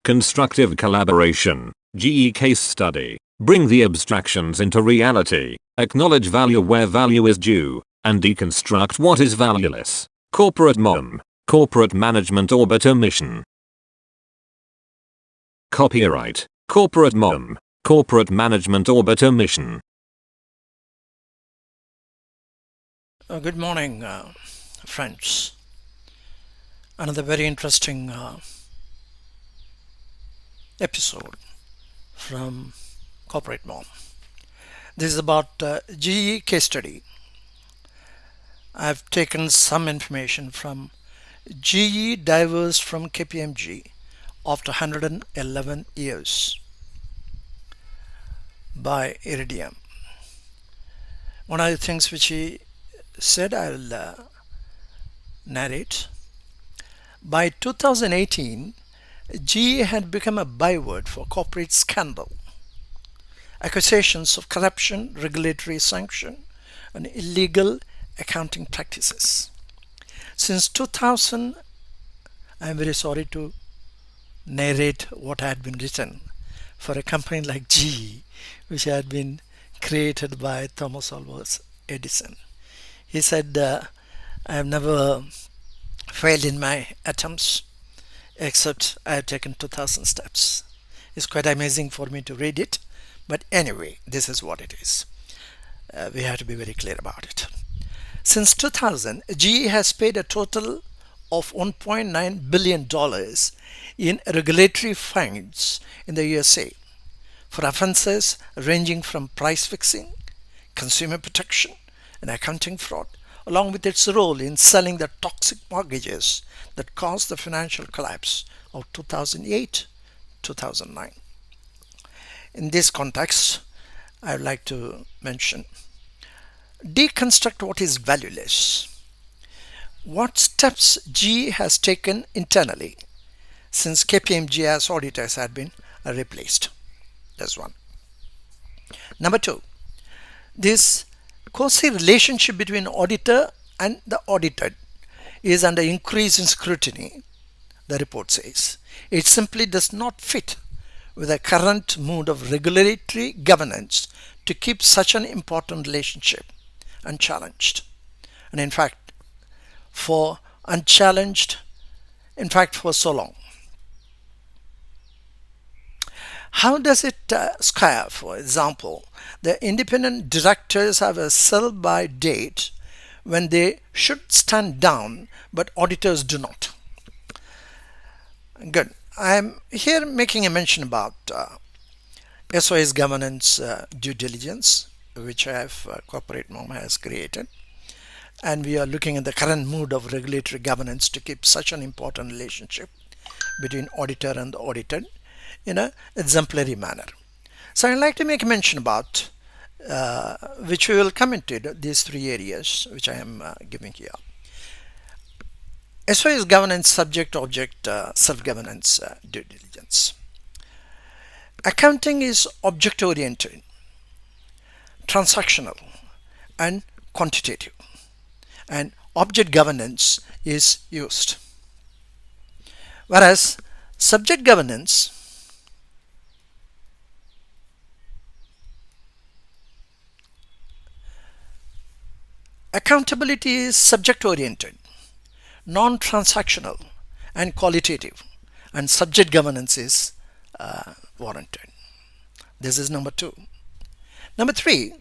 Constructive collaboration, GE case study. Bring the abstractions into reality, acknowledge value where value is due, and deconstruct what is valueless. CorporateMOM, corporate management orbit mission. Copyright, CorporateMOM, corporate management orbit mission. Good morning, friends. Another very interesting episode from CorporateMOM. This is about GE case study. I've taken some information from GE diverged from KPMG after 111 years by Iridium. One of the things which he said, I will narrate. By 2018, GE had become a byword for corporate scandal, accusations of corruption, regulatory sanction, and illegal accounting practices. Since 2000, I am very sorry to narrate what had been written for a company like GE, which had been created by Thomas Alva Edison. He said, I have never failed in my attempts except I have taken 2000 steps. It's quite amazing for me to read it, but anyway, this is what it is. We have to be very clear about it. Since 2000, GE has paid a total of $1.9 billion in regulatory fines in the USA for offenses ranging from price fixing, consumer protection, and accounting fraud, along with its role in selling the toxic mortgages that caused the financial collapse of 2008-2009. In this context, I would like to mention deconstruct what is valueless. What steps GE has taken internally since KPMG as auditors had been replaced. That's one. Number two, this cosy relationship between auditor and the audited is under increasing scrutiny, the report says. It simply does not fit with the current mood of regulatory governance to keep such an important relationship unchallenged. And in fact, for so long. How does it scare? For example, the independent directors have a sell-by date when they should stand down, but auditors do not. Good. I'm here making a mention about SOS governance due diligence, which CorporateMOM has created. And we are looking at the current mood of regulatory governance to keep such an important relationship between auditor and the audited in an exemplary manner. So I'd like to make a mention about which we will come into these three areas which I am giving here. SOS governance, subject, object, self-governance, due diligence. Accounting is object-oriented, transactional, and quantitative, and object governance is used. Whereas subject governance accountability is subject-oriented, non-transactional, and qualitative, and subject governance is warranted. This is number two. Number three,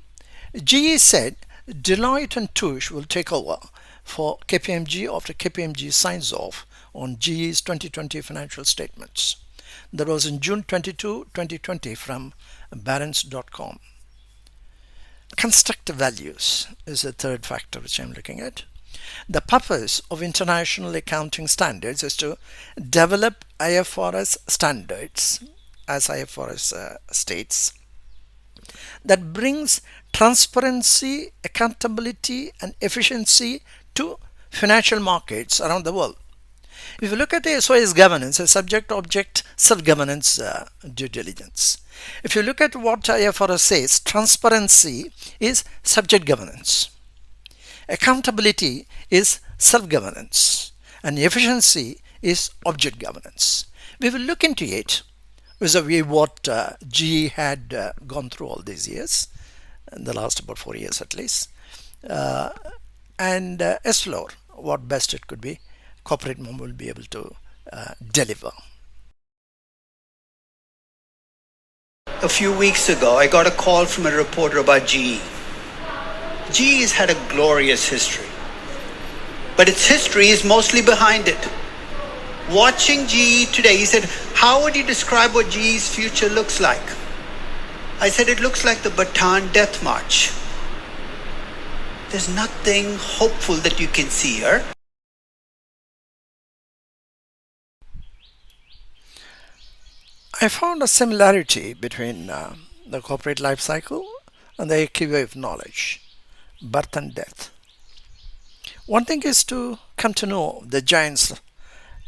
GE said Deloitte and Touche will take over for KPMG after KPMG signs off on GE's 2020 financial statements. That was in June 22, 2020 from barons.com. Constructive values is the third factor which I'm looking at. The purpose of international accounting standards is to develop IFRS standards, as IFRS states, that brings transparency, accountability, and efficiency to financial markets around the world. If you look at the SOS governance, a subject, object, self-governance due diligence. If you look at what IFRS says, transparency is subject governance. Accountability is self-governance. And efficiency is object governance. We will look into it vis-a-vis what GE had gone through all these years, in the last about 4 years at least, and explore what best it could be CorporateMOM will be able to deliver. A few weeks ago, I got a call from a reporter about GE. GE has had a glorious history, but its history is mostly behind it. Watching GE today, he said, how would you describe what GE's future looks like? I said, it looks like the Bataan Death March. There's nothing hopeful that you can see here. I found a similarity between the corporate life cycle and the IQ of knowledge, birth and death. One thing is to come to know the giants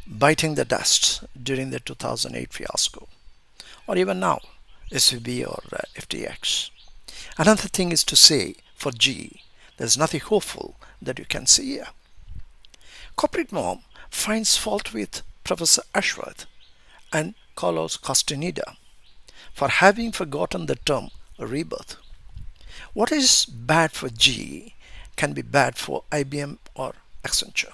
biting the dust during the 2008 fiasco, or even now, SVB or FTX. Another thing is to say for GE, there's nothing hopeful that you can see here. CorporateMOM finds fault with Professor Ashworth and Carlos Castaneda for having forgotten the term rebirth. What is bad for GE can be bad for IBM or Accenture.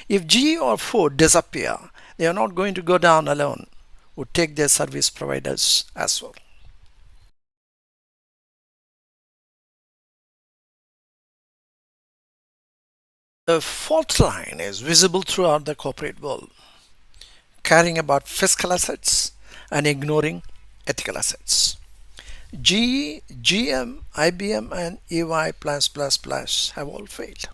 If GE or Ford disappear, they are not going to go down alone, would take their service providers as well. The fault line is visible throughout the corporate world, caring about fiscal assets and ignoring ethical assets. GE, GM, IBM and EY+++ have all failed.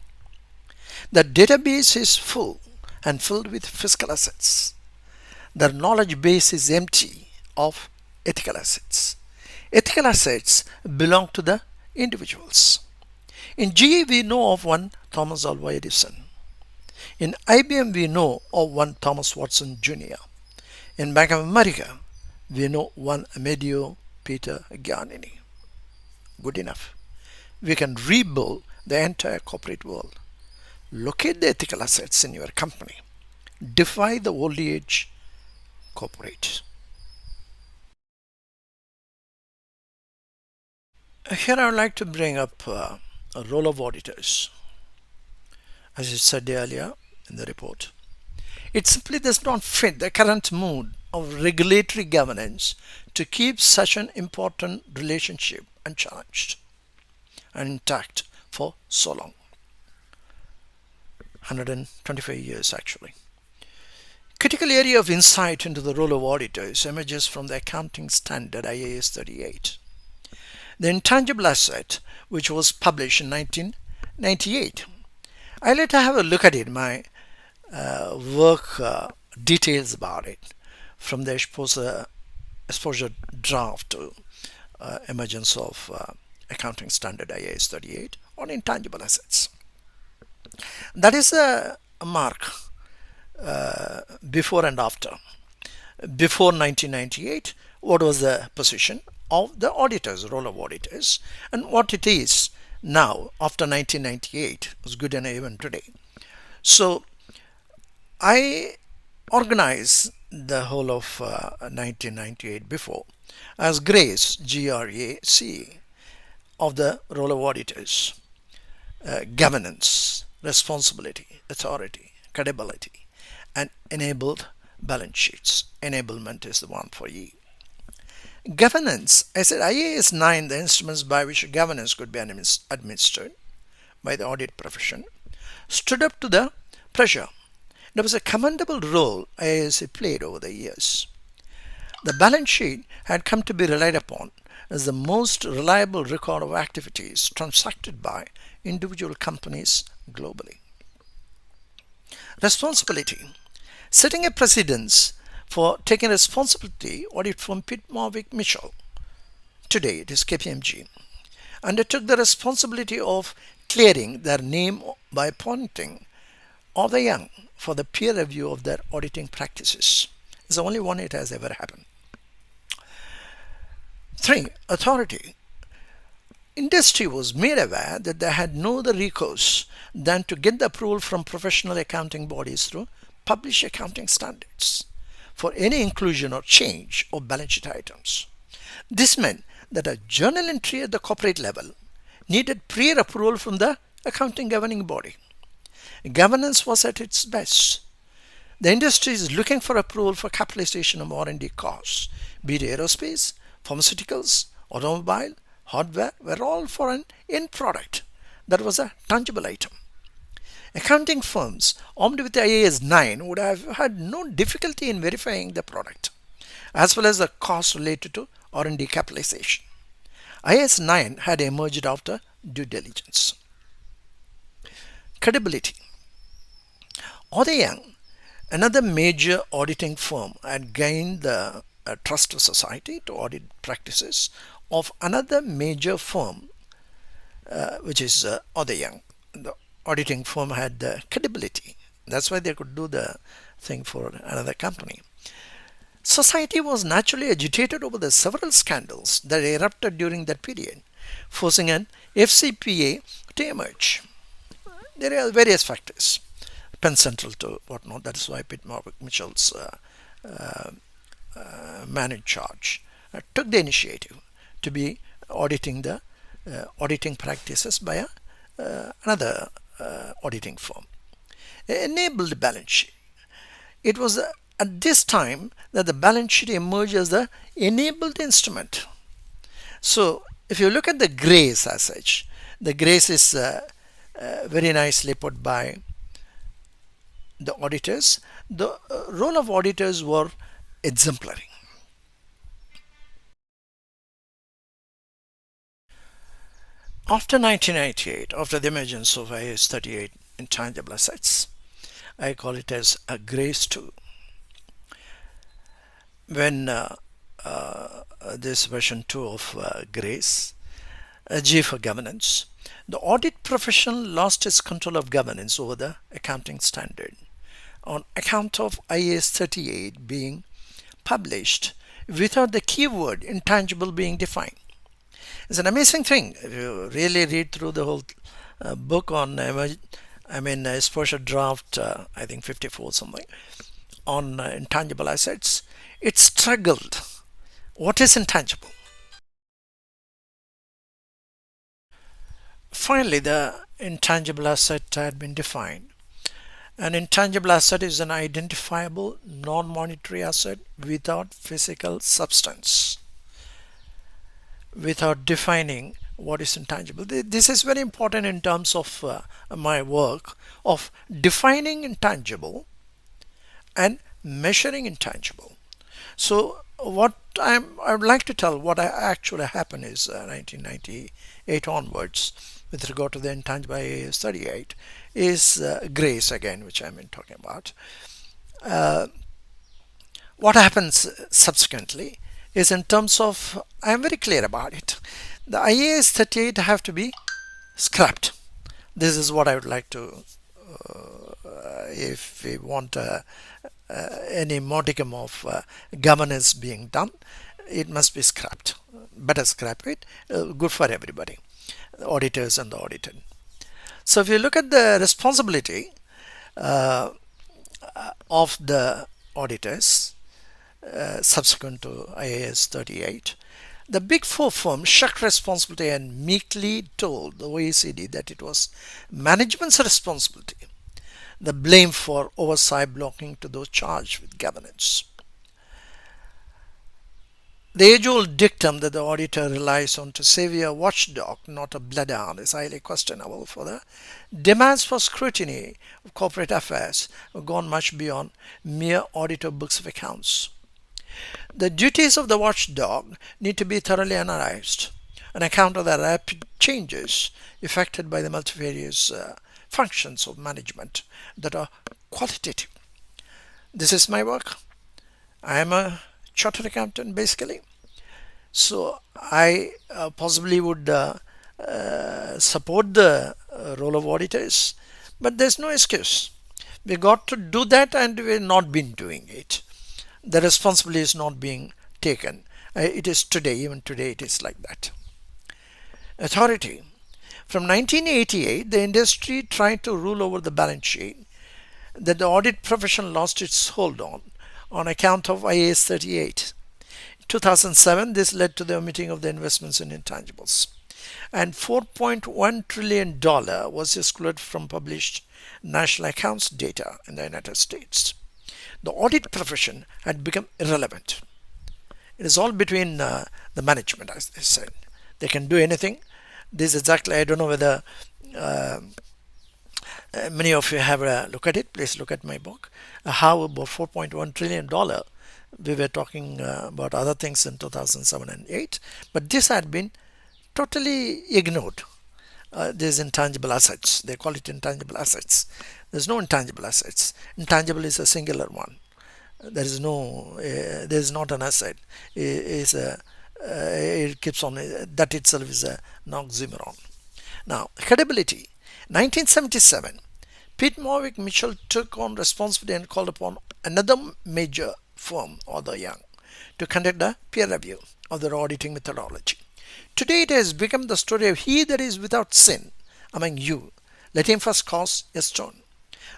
The database is full and filled with fiscal assets. Their knowledge base is empty of ethical assets. Ethical assets belong to the individuals. In GE we know of one Thomas Alva Edison. In IBM we know of one Thomas Watson Jr. In Bank of America we know one Amedeo Peter Giannini. Good enough. We can rebuild the entire corporate world. Locate the ethical assets in your company. Defy the old age corporate. Here I would like to bring up a role of auditors. As I said earlier in the report, it simply does not fit the current mood of regulatory governance to keep such an important relationship unchallenged and intact for so long. 125 years actually. Critical area of insight into the role of auditors emerges from the accounting standard IAS 38. The intangible asset, which was published in 1998. I later have a look at it, my work details about it, from the exposure draft to emergence of accounting standard IAS 38 on intangible assets. That is a mark before and after. Before 1998, what was the position of the auditors, role of auditors, and what it is now after 1998 is good enough even today. So I organize the whole of 1998 before as GRACE, GRACE, of the role of auditors, governance, responsibility, authority, credibility, and enabled balance sheets. Enablement is the one for E. Governance, I said IAS 9, the instruments by which governance could be administered by the audit profession, stood up to the pressure. There was a commendable role IAS played over the years. The balance sheet had come to be relied upon as the most reliable record of activities transacted by individual companies globally. Responsibility. Setting a precedence for taking responsibility, audit firm Pitt Marwick Mitchell, today it is KPMG, undertook the responsibility of clearing their name by appointing of the young for the peer review of their auditing practices. It's the only one it has ever happened. 3. Authority. Industry was made aware that they had no other recourse than to get the approval from professional accounting bodies through published accounting standards. for any inclusion or change of balance sheet items. This meant that a journal entry at the corporate level needed prior approval from the accounting governing body. Governance was at its best. The industry is looking for approval for capitalization of R&D costs, be it aerospace, pharmaceuticals, automobile, hardware, were all for an end product that was a tangible item. Accounting firms armed with IAS 9 would have had no difficulty in verifying the product, as well as the costs related to R&D capitalization. IAS 9 had emerged after due diligence. Credibility. Young, another major auditing firm, had gained the trust of society to audit practices of another major firm, which is Young. The auditing firm had the credibility. That's why they could do the thing for another company. Society was naturally agitated over the several scandals that erupted during that period, forcing an FCPA to emerge. There are various factors, Penn Central to whatnot. That is why Pitt Mitchell's man in charge took the initiative to be auditing the auditing practices by another auditing firm. Enabled balance sheet. It was at this time that the balance sheet emerged as the enabled instrument. So if you look at the grace as such, the grace is very nicely put by the auditors. The role of auditors were exemplary. After 1998, after the emergence of IAS 38 intangible assets, I call it as a grace 2. When this version 2 of grace, G for governance, the audit profession lost its control of governance over the accounting standard on account of IAS 38 being published without the keyword intangible being defined. It's an amazing thing. If you really read through the whole book on, exposure draft, I think 54 something, on intangible assets, it struggled. What is intangible? Finally, the intangible asset had been defined. An intangible asset is an identifiable non-monetary asset without physical substance. Without defining what is intangible. This is very important in terms of my work of defining intangible and measuring intangible. So what I would like to tell what actually happened is 1998 onwards with regard to the intangible IAS 38 is grace again, which I've been talking about. What happens subsequently is in terms of, I am very clear about it. The IAS 38 have to be scrapped. This is what I would like to, if we want any modicum of governance being done, it must be scrapped. Better scrap it, good for everybody, the auditors and the audited. So if you look at the responsibility of the auditors, subsequent to IAS 38, the big four firms shirked responsibility and meekly told the OECD that it was management's responsibility, the blame for oversight belonging to those charged with governance. The age-old dictum that the auditor relies on to save a watchdog, not a bloodhound, is highly questionable, for the demands for scrutiny of corporate affairs have gone much beyond mere auditor books of accounts. The duties of the watchdog need to be thoroughly analyzed on account of the rapid changes effected by the multifarious functions of management that are qualitative. This is my work. I am a chartered accountant basically. So I possibly would support the role of auditors, but there's no excuse. We got to do that and we've not been doing it. The responsibility is not being taken. It is today, even today it is like that. Authority. From 1988, the industry tried to rule over the balance sheet that the audit profession lost its hold on on account of IAS 38. In 2007, this led to the omitting of the investments in intangibles. And $4.1 trillion was excluded from published national accounts data in the United States. The audit profession had become irrelevant. It is all between the management, as they said. They can do anything. This is exactly, I don't know whether many of you have a look at it. Please look at my book. How about $4.1 trillion? We were talking about other things in 2007 and 8, but this had been totally ignored. These intangible assets, they call it intangible assets. There's no intangible assets. Intangible is a singular one. There is no, there is not an asset. It keeps on, that itself is an oxymoron. Now, credibility. 1977, Pete Morwick Mitchell took on responsibility and called upon another major firm, Arthur Young, to conduct a peer review of their auditing methodology. Today it has become the story of he that is without sin among you, let him first cast a stone.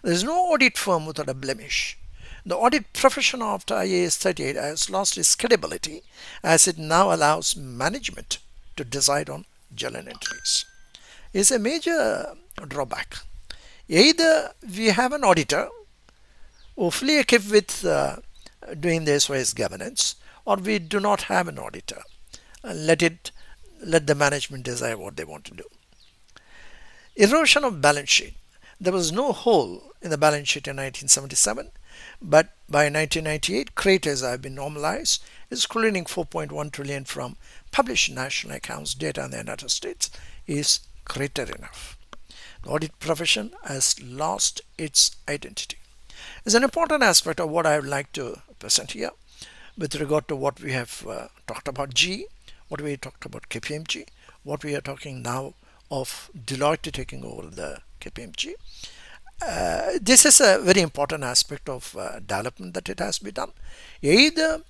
There is no audit firm without a blemish. The audit profession after IAS 38 has lost its credibility as it now allows management to decide on journal entries. It's a major drawback. Either we have an auditor who fully equipped with doing the SOS governance, or we do not have an auditor. Let the management decide what they want to do. Erosion of balance sheet. There was no hole in the balance sheet in 1977, but by 1998, craters have been normalized, excluding $4.1 trillion from published national accounts data in the United States is crater enough. The audit profession has lost its identity. It's an important aspect of what I would like to present here with regard to what we have talked about GE, what we talked about KPMG, what we are talking now of Deloitte taking over the KPMG. This is a very important aspect of development that it has been done. Either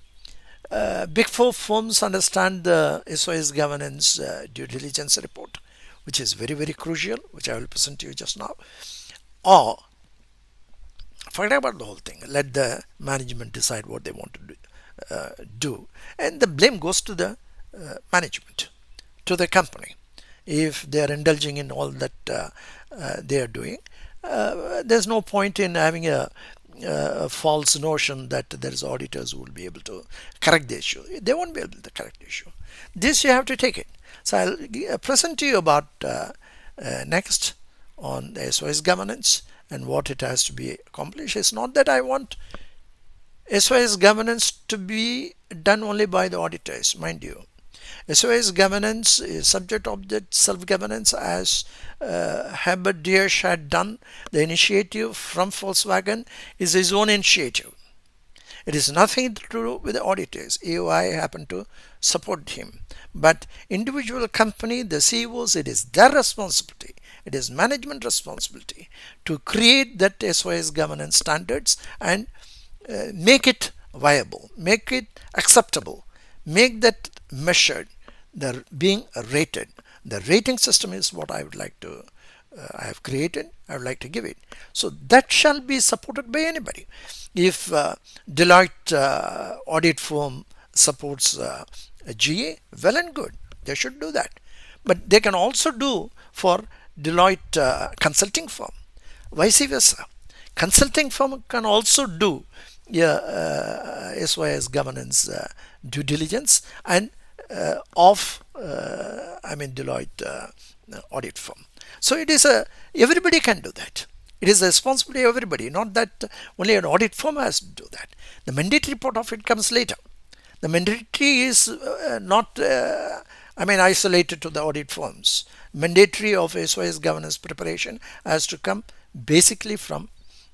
big four firms understand the SOS governance due diligence report, which is very, very crucial, which I will present to you just now, or forget about the whole thing. Let the management decide what they want to do. And the blame goes to the management, to the company. If they are indulging in all that they are doing, there's no point in having a false notion that there is auditors who will be able to correct the issue. They won't be able to correct the issue. This you have to take it. So I'll present to you about next on the SOS governance and what it has to be accomplished. It's not that I want SOS governance to be done only by the auditors, mind you. SOS governance is subject object self-governance, as Herbert Diersch had done. The initiative from Volkswagen is his own initiative. It is nothing to do with the auditors. AOI happened to support him. But individual company, the CEOs, it is their responsibility. It is management responsibility to create that SOS governance standards and make it viable, make it acceptable, make that measured, the being rated. The rating system is what I would like to I have created, I would like to give it. So that shall be supported by anybody. If Deloitte audit firm supports GA, well and good, they should do that. But they can also do for Deloitte consulting firm, vice versa. Consulting firm can also do SYS governance due diligence and Deloitte audit firm. So it is everybody can do that. It is a responsibility of everybody, not that only an audit firm has to do that. The mandatory part of it comes later. The mandatory is not isolated to the audit firms. Mandatory of SOS governance preparation has to come basically from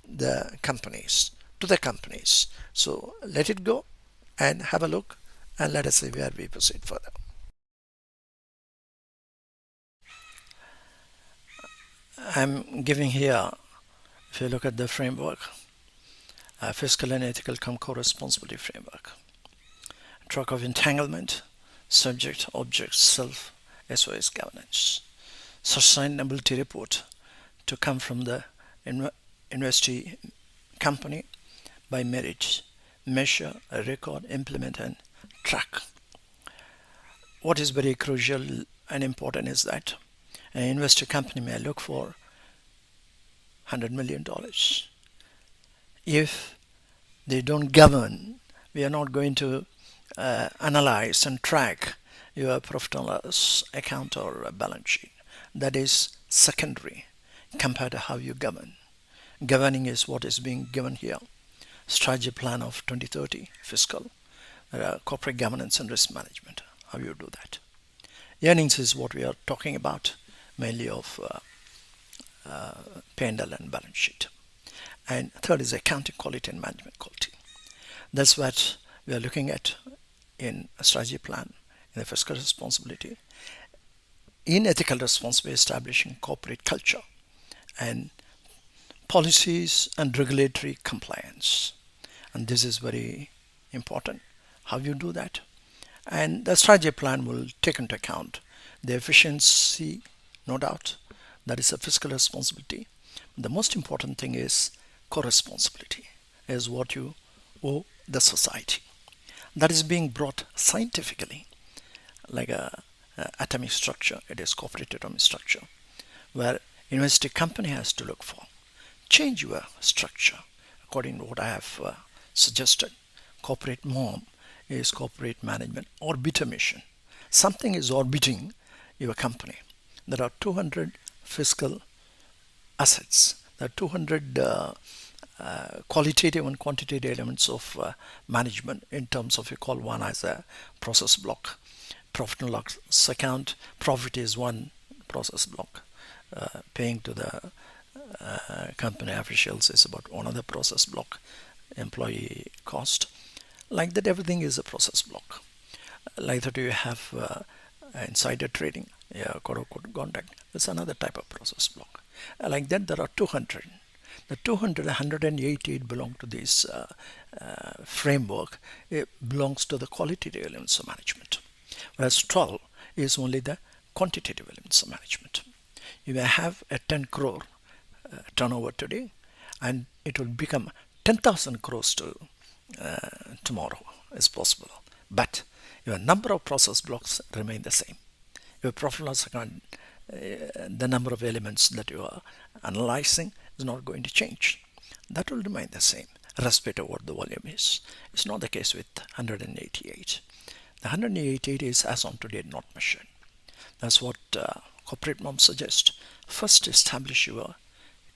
the companies, to the companies. So let it go and have a look and let us see where we proceed further. I'm giving here, if you look at the framework, fiscal and ethical co-responsibility framework, track of entanglement, subject, object, self, SOS governance, sustainability report to come from the investee company by merit measure, record, implement, and track. What is very crucial and important is that an investor company may look for $100 million. If they don't govern, we are not going to analyze and track your profit and loss account or balance sheet. That is secondary compared to how you govern. Governing is what is being given here. Strategy plan of 2030, fiscal, corporate governance and risk management. How you do that. Earnings is what we are talking about, mainly of P&L and balance sheet. And third is accounting quality and management quality. That's what we are looking at in a strategy plan, in the fiscal responsibility, in ethical responsibility, establishing corporate culture, and policies and regulatory compliance. And this is very important, how you do that. And the strategy plan will take into account the efficiency, no doubt, that is a fiscal responsibility. The most important thing is co-responsibility, is what you owe the society. That is being brought scientifically, like a atomic structure. It is corporate atomic structure, where investing company has to look for. Change your structure according to what I have suggested. CorporateMOM is corporate management orbiter mission. Something is orbiting your company. There are 200 fiscal assets. There are 200 qualitative and quantitative elements of management, in terms of, you call one as a process block. Profit and loss account, profit is one process block. Paying to the company officials is about one other process block. Employee cost, like that, everything is a process block. Like that, you have insider trading, code of conduct. That's another type of process block. Like that, there are 200. The 188 belong to this framework. It belongs to the qualitative elements of management, whereas 12 is only the quantitative elements of management. You may have a 10 crore turnover today, and it will become 10,000 crores tomorrow is possible. But your number of process blocks remain the same. Your profit and loss account, the number of elements that you are analyzing is not going to change. That will remain the same, irrespective of what the volume is. It's not the case with 188. The 188 is as on today not measured. That's what CorporateMOM suggests. First, establish your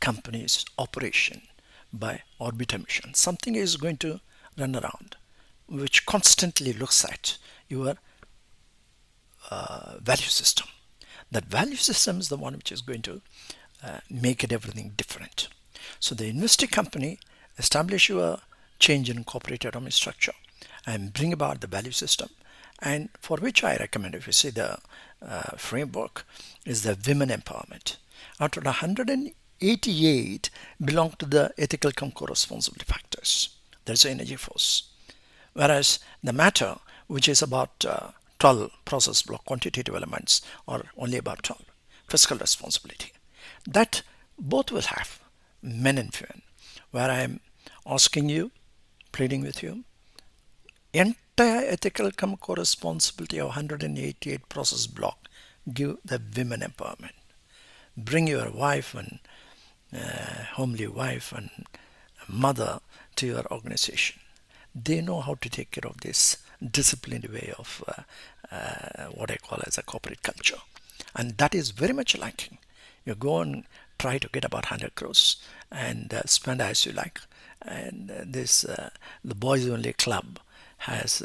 company's operation by orbiter mission. Something is going to run around which constantly looks at your value system. That value system is the one which is going to make it everything different. So the investing company establish your change in corporate atomic structure and bring about the value system, and for which I recommend, if you see the framework, is the women empowerment. Out of the 188 belong to the ethical cum co-responsibility factors. There's energy force. Whereas the matter, which is about 12 process block quantitative elements, or only about 12 fiscal responsibility, that both will have men and women, where I am asking you, pleading with you, entire ethical cum co-responsibility of 188 process block, give the women empowerment. Bring your wife and homely wife and mother to your organization. They know how to take care of this disciplined way of what I call as a corporate culture, and that is very much lacking. You go and try to get about 100 crores and spend as you like, and the boys only club has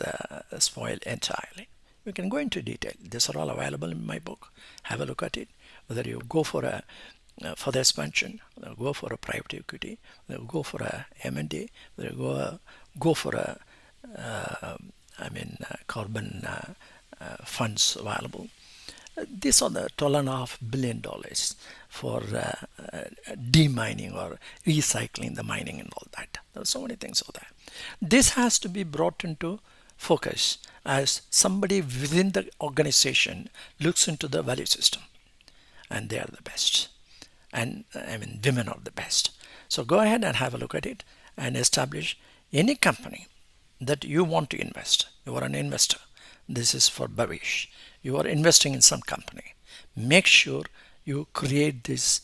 spoiled entirely. We can go into detail. These are all available in my book. Have a look at it. Whether you go for a further expansion, go for a private equity, go for a M&A, go for a carbon funds available. These are the $12.5 billion for demining or recycling the mining and all that. There are so many things out there. This has to be brought into focus as somebody within the organization looks into the value system, and they are the best. And women are the best. So go ahead and have a look at it and establish any company that you want to invest. You are an investor. This is for Bhavish. You are investing in some company. Make sure you create this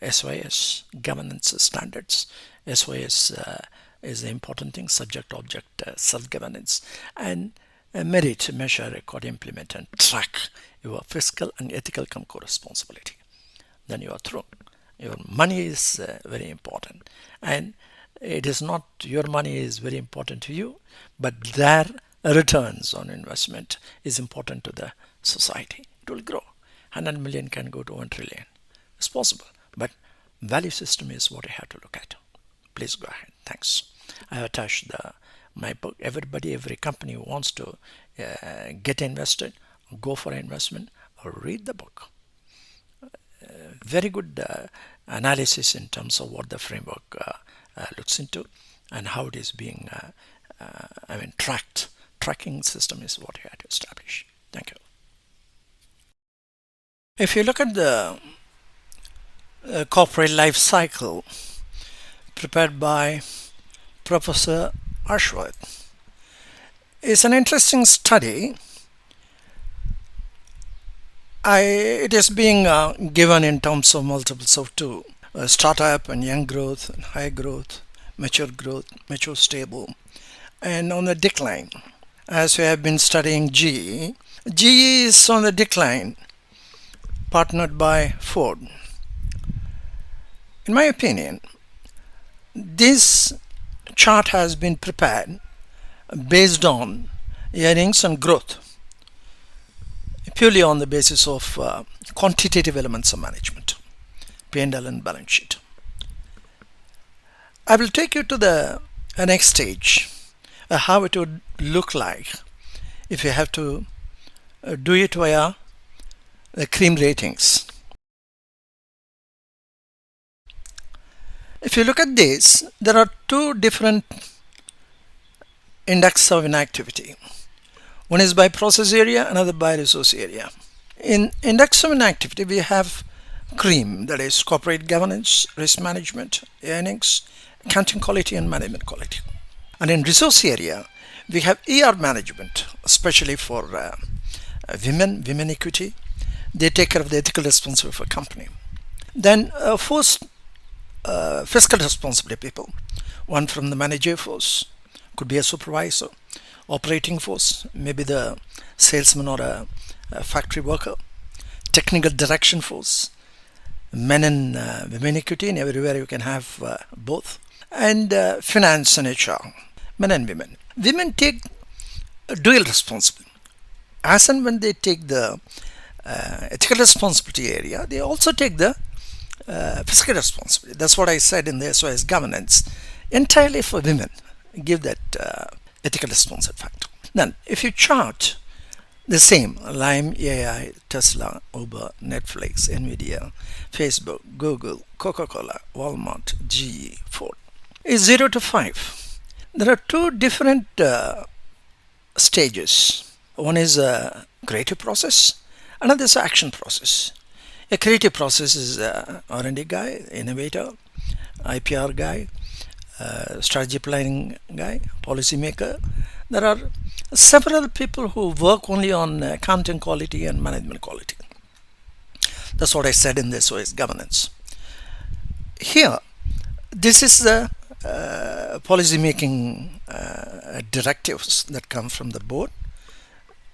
SYS governance standards. SYS is the important thing, subject, object, self-governance, and merit, measure, record, implement, and track your fiscal and ethical co-responsibility. Then you are through. Your money is very important, and it is not your money is very important to you, but their returns on investment is important to the society. It will grow. 100 million can go to 1 trillion. It's possible, but value system is what you have to look at. Please go ahead. Thanks. I have attached my book. Every company who wants to get invested, go for investment, or read the book. Very good analysis in terms of what the framework looks into and how it is being tracked. Tracking system is what you have to establish. Thank you. If you look at the corporate life cycle prepared by Professor Ashworth, it's an interesting study. It is being given in terms of multiples of 2. Startup and young growth, and high growth, mature stable, and on the decline. As we have been studying GE is on the decline, partnered by Ford. In my opinion, this chart has been prepared based on earnings and growth, purely on the basis of quantitative elements of management, P&L and balance sheet. I will take you to the next stage, how it would look like if you have to do it via the cream ratings. If you look at this, there are 2 different index of inactivity. One is by process area, another by resource area. In index of inactivity, we have cream, that is corporate governance, risk management, earnings, accounting quality, and management quality. And in resource area, we have ER management, especially for women equity. They take care of the ethical responsibility for a company. Then force fiscal responsibility people. One from the manager force, could be a supervisor, operating force, maybe the salesman or a factory worker, technical direction force, men and women equity, and everywhere you can have both, and finance and HR, men and women. Women take dual responsibility. As and when they take the ethical responsibility area, they also take the fiscal responsibility. That's what I said in the SOS governance, entirely for women. Give that ethical responsibility factor. Then if you chart the same, Lime, AI, Tesla, Uber, Netflix, Nvidia, Facebook, Google, Coca-Cola, Walmart, GE, Ford, is 0 to 5. There are 2 different stages. One is a creative process, another is action process. A creative process is R&D guy, innovator, IPR guy, strategy planning guy, policy maker. There are several people who work only on accounting quality and management quality. That's what I said in the SOS governance. Here, this is the policy making directives that come from the board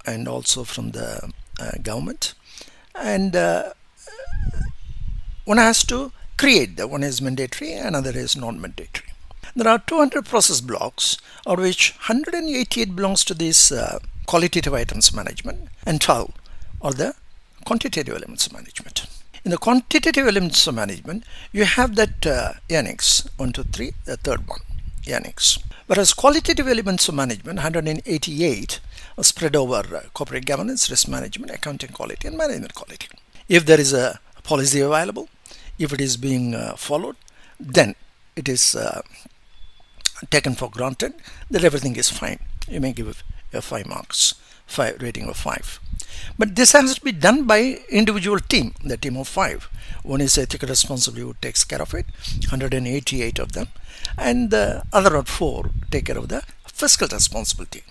and also from the government, and one has to create. One is mandatory, another is non-mandatory. There are 200 process blocks, of which 188 belongs to this qualitative items management and 12 are the quantitative elements of management. In the quantitative elements of management, you have that earnings, 1, 2, 3, the third one, earnings. Whereas qualitative elements of management, 188, are spread over corporate governance, risk management, accounting quality, and management quality. If there is a policy available, if it is being followed, then it is taken for granted that everything is fine. You may give a 5 marks, 5 rating of 5. But this has to be done by individual team, the team of 5. One is ethical responsibility who takes care of it, 188 of them, and the other 4 take care of the fiscal responsibility.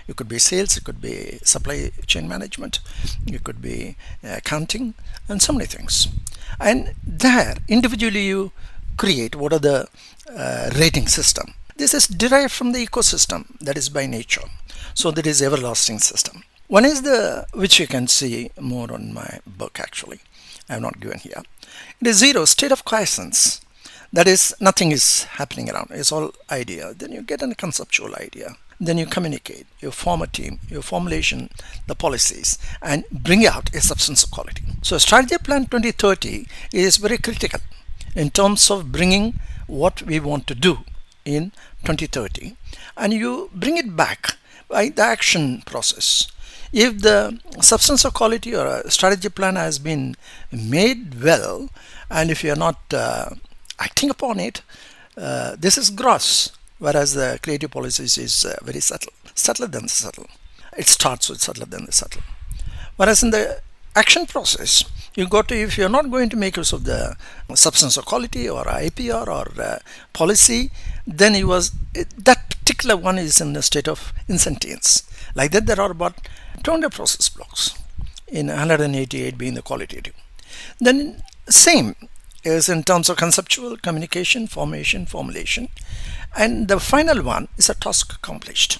It could be sales, it could be supply chain management, it could be accounting, and so many things. And there, individually, you create what are the rating system. This is derived from the ecosystem that is by nature. So that is everlasting system. One is which you can see more on my book actually. I have not given here. It is zero, state of quiescence. That is, nothing is happening around. It's all idea. Then you get a conceptual idea. Then you communicate, you form a team, you formulation the policies and bring out a substance of quality. So Strategy Plan 2030 is very critical in terms of bringing what we want to do in 2030, and you bring it back by the action process. If the substance of quality or a strategy plan has been made well, and if you are not acting upon it, this is gross, whereas the creative policies is very subtle, subtler than the subtle. It starts with subtler than the subtle. Whereas in the action process, you got to, if you're not going to make use of the substance of quality or IPR or policy, then that particular one is in a state of insentience. Like that, there are about 200 process blocks in 188 being the qualitative. Then same is in terms of conceptual, communication, formation, formulation, and the final one is a task accomplished.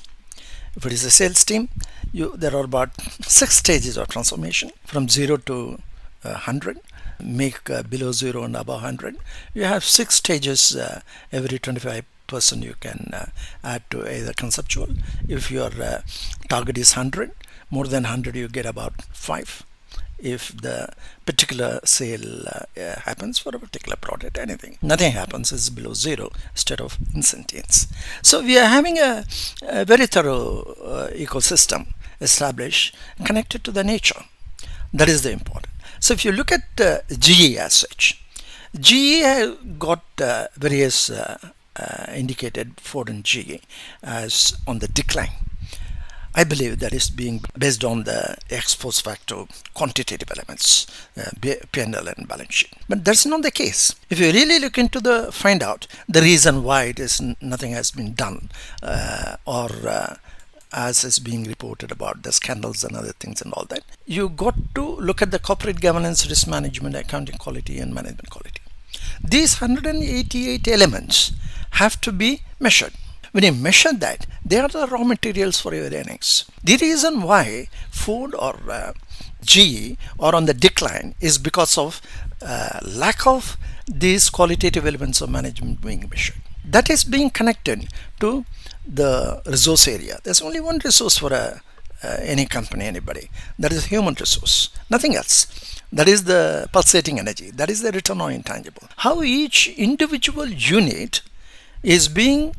If it is a sales team, there are about 6 stages of transformation from 0 to 100. Make below 0 and above 100. You have 6 stages. Every 25% you can add to either conceptual. If your target is 100, more than 100 you get about 5. If the particular sale happens for a particular product, anything, nothing happens, is below 0 instead of insentience. So we are having a very thorough ecosystem established, connected to the nature. That is the important. So if you look at GE as such, GE has got various indicated Ford and GE as on the decline. I believe that is being based on the ex post facto quantitative elements, P&L and balance sheet. But that's not the case. If you really look into find out the reason why it is nothing has been done, or as is being reported about the scandals and other things and all that, you got to look at the corporate governance, risk management, accounting quality, and management quality. These 188 elements have to be measured. When you measure that, they are the raw materials for your earnings. The reason why Ford or GE are on the decline is because of lack of these qualitative elements of management being measured. That is being connected to the resource area. There's only one resource for any company, anybody. That is human resource, nothing else. That is the pulsating energy. That is the return on intangible. How each individual unit is being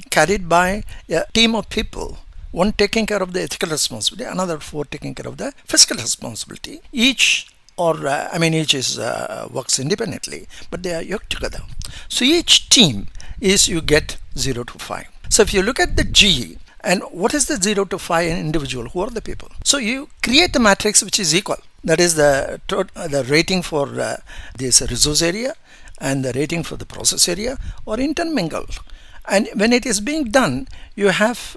carried by a team of people, one taking care of the ethical responsibility, another 4 taking care of the fiscal responsibility. Each is works independently, but they are yoked together. So each team is, you get 0 to 5. So if you look at the GE, and what is the 0 to 5 in individual? Who are the people? So you create a matrix which is equal. That is the rating for this resource area and the rating for the process area or intermingle. And when it is being done, you have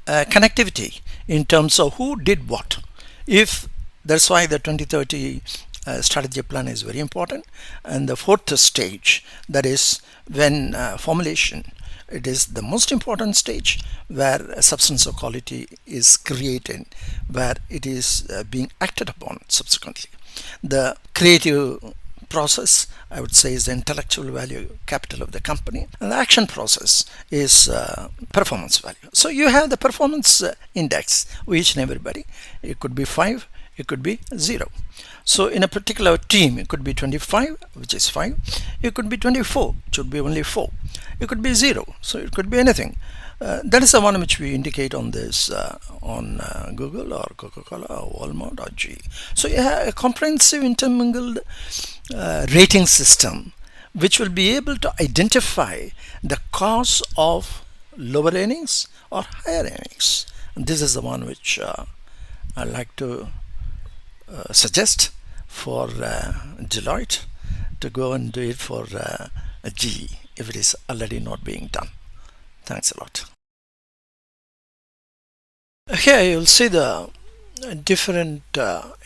connectivity in terms of who did what. That's why the 2030 strategy plan is very important. And the 4th stage, that is when formulation, it is the most important stage where a substance of quality is created, where it is being acted upon subsequently. The creative process, I would say, is the intellectual value capital of the company, and the action process is performance value. So you have the performance index of each and everybody. It could be 5, it could be 0. So in a particular team, it could be 25, which is 5. It could be 24, it should be only 4. It could be 0, so it could be anything. That is the one which we indicate on this on Google or Coca-Cola or Walmart or GE. So you have a comprehensive intermingled rating system which will be able to identify the cause of lower earnings or higher earnings. And this is the one which I like to suggest for Deloitte to go and do it for GE if it is already not being done. Thanks a lot. Here you'll see the different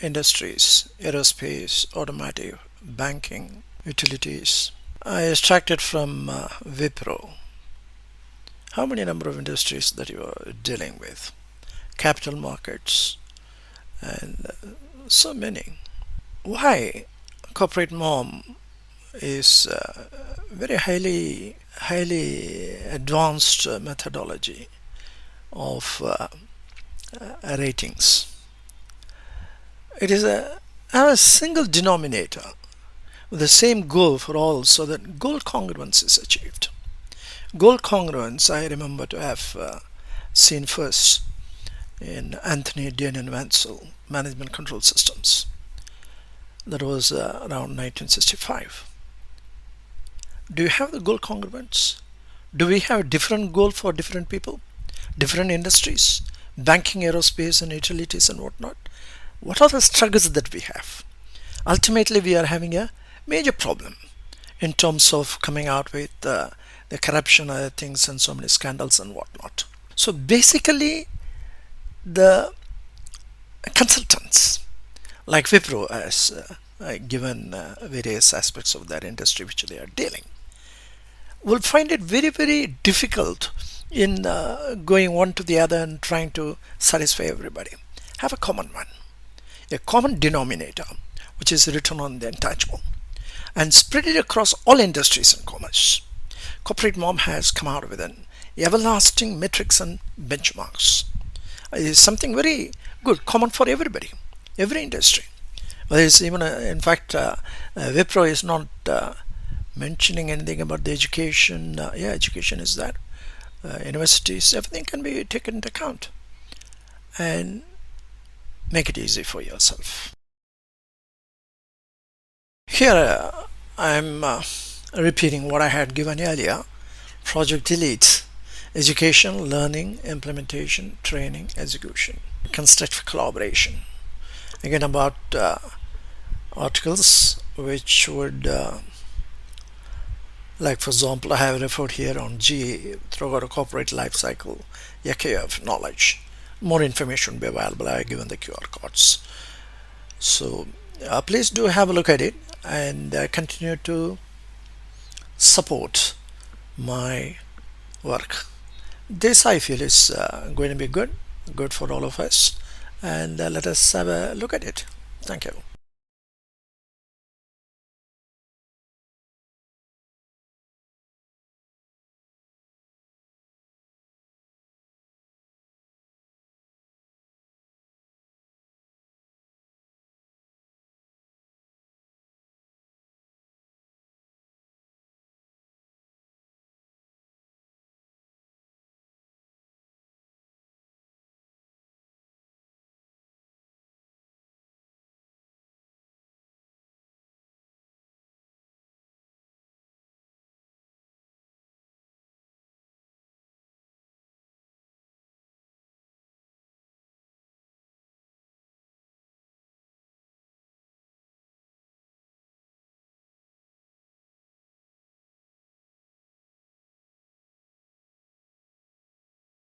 industries: aerospace, automotive, banking, utilities. I extracted from Wipro. How many number of industries that you are dealing with? Capital markets, and so many. Why CorporateMOM is very highly advanced methodology of ratings. It is a single denominator with the same goal for all, so that goal congruence is achieved. Goal congruence I remember to have seen first in Anthony Daniel Mansell Management Control Systems. That was around 1965. Do you have the goal congruence? Do we have a different goal for different people, different industries, banking, aerospace, and utilities, and whatnot? What are the struggles that we have? Ultimately, we are having a major problem in terms of coming out with the corruption, other things, and so many scandals and whatnot. So basically, the consultants like Wipro has given various aspects of that industry which they are dealing, will find it very difficult in going one to the other and trying to satisfy everybody. Have a common one, a common denominator which is written on the intangible, and spread it across all industries and commerce. CorporateMOM has come out with an everlasting metrics and benchmarks. It is something very good, common for everybody, every industry. There is even, in fact, Wipro is not mentioning anything about the education. Education is that. Universities, everything can be taken into account, and make it easy for yourself. Here I'm repeating what I had given earlier. Project Delete: education, learning, implementation, training, execution. Constructive collaboration. Again, about articles which would, like for example, I have referred here on GE throughout a corporate life cycle, a key of knowledge. More information will be available. I have given the QR codes. So please do have a look at it, and continue to support my work. This I feel is going to be good for all of us, and let us have a look at it. Thank you.